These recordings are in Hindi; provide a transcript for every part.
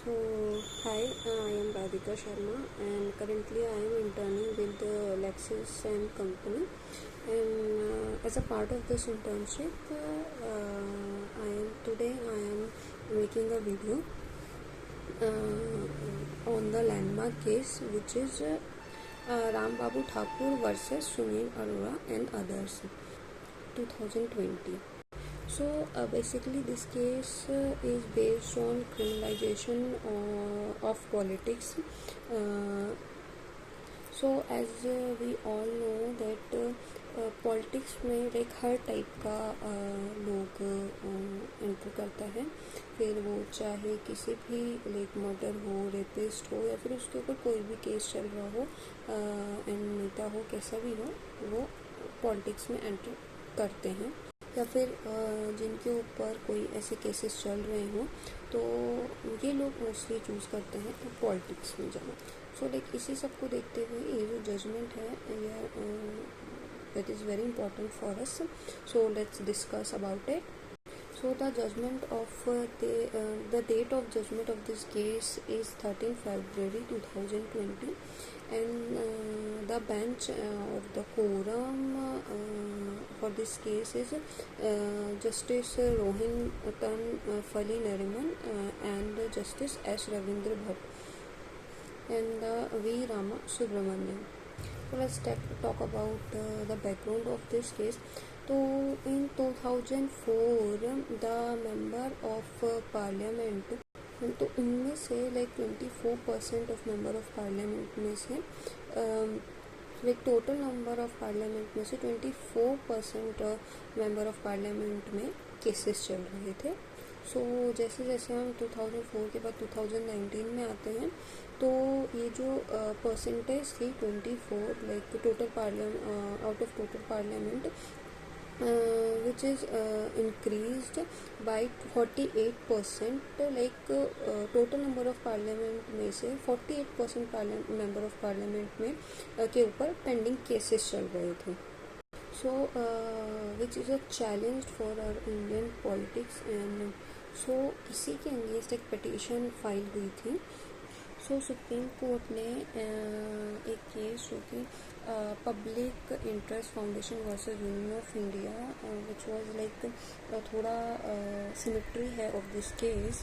So, hi, I am Radhika Sharma, and currently I am interning with the Lexus and company. And as a part of this internship, I am making a video on the landmark case, which is Ram Babu Thakur versus Sunil Arora and others, 2020. So basically this case is based on criminalization of politics. Uh, so as we all know that politics में लाइक हर टाइप का लोग एंटर करता है, फिर वो चाहे किसी भी लाइक मर्डर हो, रेपिस्ट हो, या फिर उसके ऊपर कोई भी केस चल रहा हो, एंड नेता हो, कैसा भी हो, वो पॉलिटिक्स में एंटर करते हैं। या फिर जिनके ऊपर कोई ऐसे केसेस चल रहे हों तो ये लोग मोस्टली चूज़ करते हैं पॉलिटिक्स में जाना। सो लाइक इसी सब को देखते हुए ये जो जजमेंट है that is very important for us, so let's discuss about it. So the judgment of the date of judgment of this case is 13 February 2020, and the bench or the quorum for this case is Justice Rohinton Fali Nariman and Justice S. Ravindra Bhatt and V. Rama Subramanian. So let's talk about the background of this case. So in 2004 the member of parliament, तो उनमें से like 24% of member of parliament में से like total number of parliament में से 24% मेंबर ऑफ पार्लियामेंट में केसेस चल रहे थे। सो जैसे जैसे हम 2004 के बाद 2019 में आते हैं तो ये जो परसेंटेज थी 24 like total parliament out of total parliament which is increased by 48%, like total number of parliament में से 48% member of parliament में के ऊपर pending cases चल रहे थे। So which is a challenge for our Indian politics, and so इसी के अगेंस्ट एक petition फाइल हुई थी। सो सुप्रीम कोर्ट ने एक केस जो कि public interest foundation versus union of India, which was like थोड़ा सिमेट्री है ऑफ दिस केस,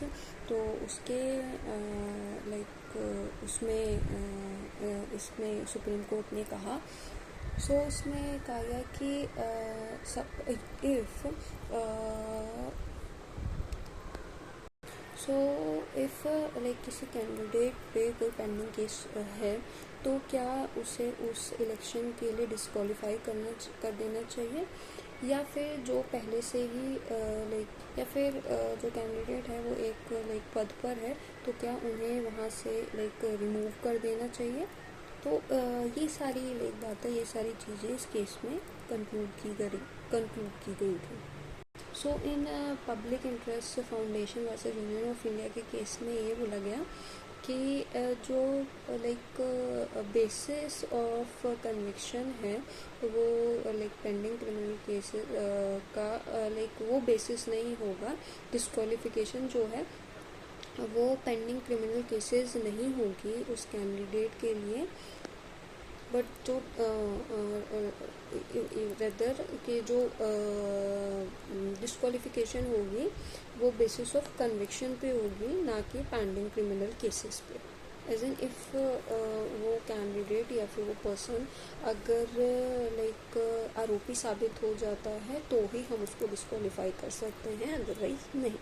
तो उसके लाइक इसमें सुप्रीम कोर्ट ने कहा, सो इसमें कहा गया कि इफ़ सो इफ़ लाइक किसी कैंडिडेट पे कोई पेंडिंग केस है तो क्या उसे उस इलेक्शन के लिए डिस्क्वालीफाई कर देना चाहिए, या फिर जो पहले से ही लाइक या फिर जो कैंडिडेट है वो एक लाइक पद पर है तो क्या उन्हें वहाँ से लाइक रिमूव कर देना चाहिए। तो ये सारी लाइक बातें, ये सारी चीज़ें इस केस में कंक्लूड की गई थी। So in public interest foundation versus union of India के केस में ये बोला गया कि जो लाइक बेसिस ऑफ कन्विक्शन है वो लाइक पेंडिंग क्रिमिनल केसेस का लाइक वो बेसिस नहीं होगा, डिस्क्वालिफिकेशन जो है वो पेंडिंग क्रिमिनल केसेस नहीं होगी उस कैंडिडेट के लिए, बट जो वेदर के जो डिस्क्वालिफिकेशन होगी वो बेसिस ऑफ कन्विक्शन पे होगी, ना कि पेंडिंग क्रिमिनल केसेस पे। एज एन इफ़ वो कैंडिडेट या फिर वो पर्सन अगर लाइक आरोपी साबित हो जाता है तो ही हम उसको डिस्क्वालीफाई कर सकते हैं, अदरवाइज नहीं।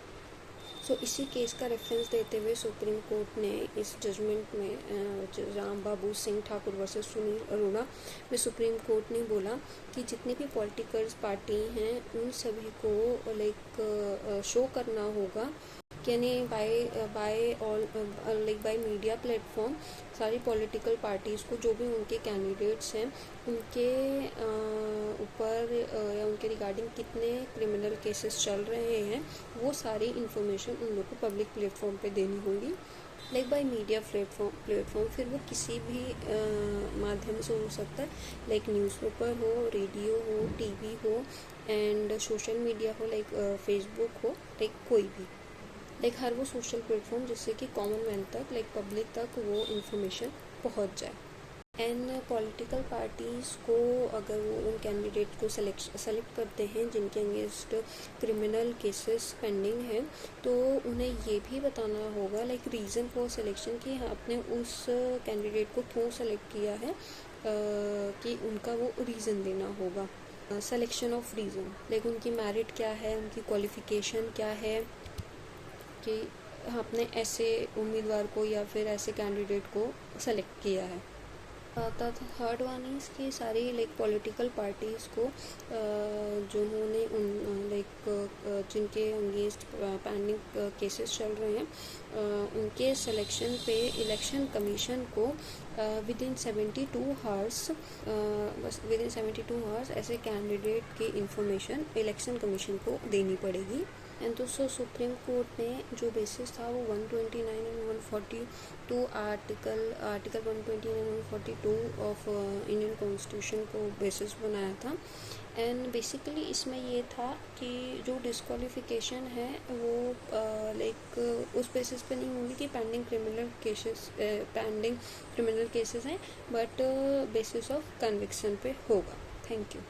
सो इसी केस का रेफरेंस देते हुए सुप्रीम कोर्ट ने इस जजमेंट में राम बाबू सिंह ठाकुर वर्सेस सुनील अरोड़ा में सुप्रीम कोर्ट ने बोला कि जितने भी पॉलिटिकल पार्टी हैं उन सभी को लाइक शो करना होगा, यानी बाय मीडिया प्लेटफॉर्म सारी पॉलिटिकल पार्टीज़ को जो भी उनके कैंडिडेट्स हैं उनके ऊपर या उनके रिगार्डिंग कितने क्रिमिनल केसेस चल रहे हैं वो सारी इन्फॉर्मेशन उन लोग को पब्लिक प्लेटफॉर्म पे देनी होगी, लाइक बाय मीडिया प्लेटफॉर्म फिर वो किसी भी माध्यम से हो सकता है, लाइक न्यूज़पेपर हो, रेडियो हो, टीवी हो, एंड सोशल मीडिया हो, लाइक फेसबुक हो, लाइक कोई भी। लाइक हर वो सोशल प्लेटफॉर्म जिससे कि कॉमन मैन तक, लाइक पब्लिक तक वो इन्फॉर्मेशन पहुंच जाए। एंड पॉलिटिकल पार्टीज़ को अगर वो उन कैंडिडेट को सेलेक्ट करते हैं जिनके अगेंस्ट क्रिमिनल केसेस पेंडिंग हैं, तो उन्हें ये भी बताना होगा लाइक रीज़न फॉर सिलेक्शन कि आपने उस कैंडिडेट को क्यों सेलेक्ट किया है, कि उनका वो रीज़न देना होगा। सिलेक्शन ऑफ रीज़न, लाइक उनकी मेरिट क्या है, उनकी क्वालिफ़िकेशन क्या है, कि आपने ऐसे उम्मीदवार को या फिर ऐसे कैंडिडेट को सेलेक्ट किया है। थर्ड वन इज़ कि सारी लाइक पॉलिटिकल पार्टीज़ को जिन्होंने लाइक जिनके अगेंस्ट पेंडिंग केसेस चल रहे हैं, उनके सिलेक्शन पे इलेक्शन कमीशन को विद इन 72 आवर्स, बस विद इन 72 आवर्स ऐसे कैंडिडेट की इंफॉर्मेशन इलेक्शन कमीशन को देनी पड़ेगी। एंड दोस्तों सुप्रीम कोर्ट ने जो बेसिस था वो 129 and 142 article 129 and 142 of Indian constitution को बेसिस बनाया था। एंड बेसिकली इसमें ये था कि जो डिस्क्वालिफिकेशन है वो लाइक उस बेसिस पे नहीं होंगी कि पेंडिंग क्रिमिनल केसेस हैं, बट बेसिस ऑफ कन्विक्शन पे होगा। Thank you.